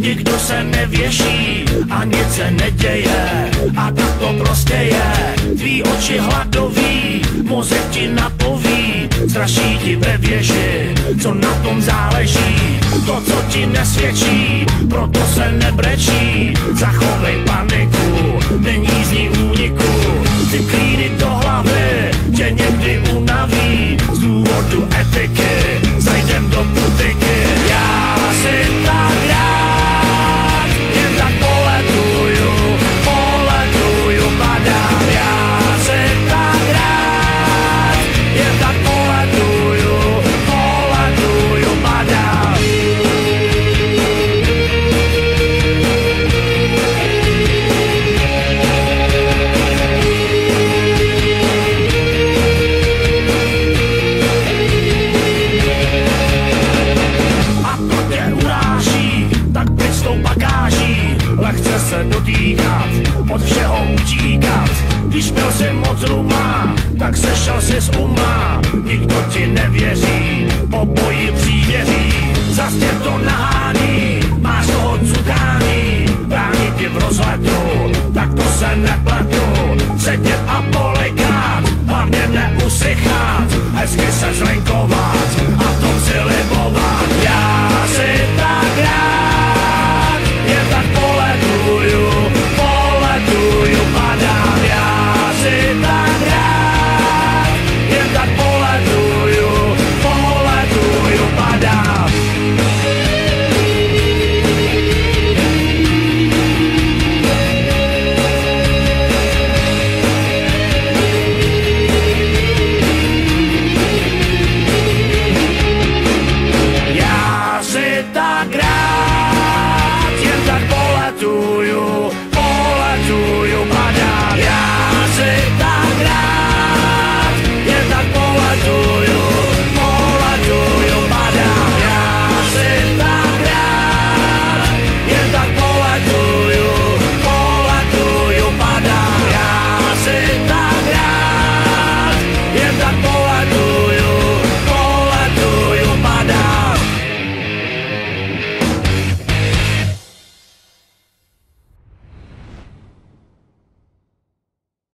nikdo se nevěší a nic se neděje. A tak to prostě je, tvý oči hladoví, mozek ti napoví, straší ti ve věži, co na tom záleží. To, co ti nesvědčí, proto se nebrečí. Zachovej paniku, není z ní úniku. Ty klíny do hlavy tě někdy unaví. Z důvodu etiky zajdem do butiky. Já si tak rád jen tak poletuju, padám. Já si tak rád jen tak poletuju, padám. Lehce se dotýkat, od všeho utíkat. Když byl si moc rumá, tak sešel si z uma. Nikdo ti nevěří, obojí přívěří. Zas tě to nahání, máš toho cukání. Brání ti v rozletu, tak to se nepletu. Sedět a polikát, hlavně neusychat. Hezky se zlenko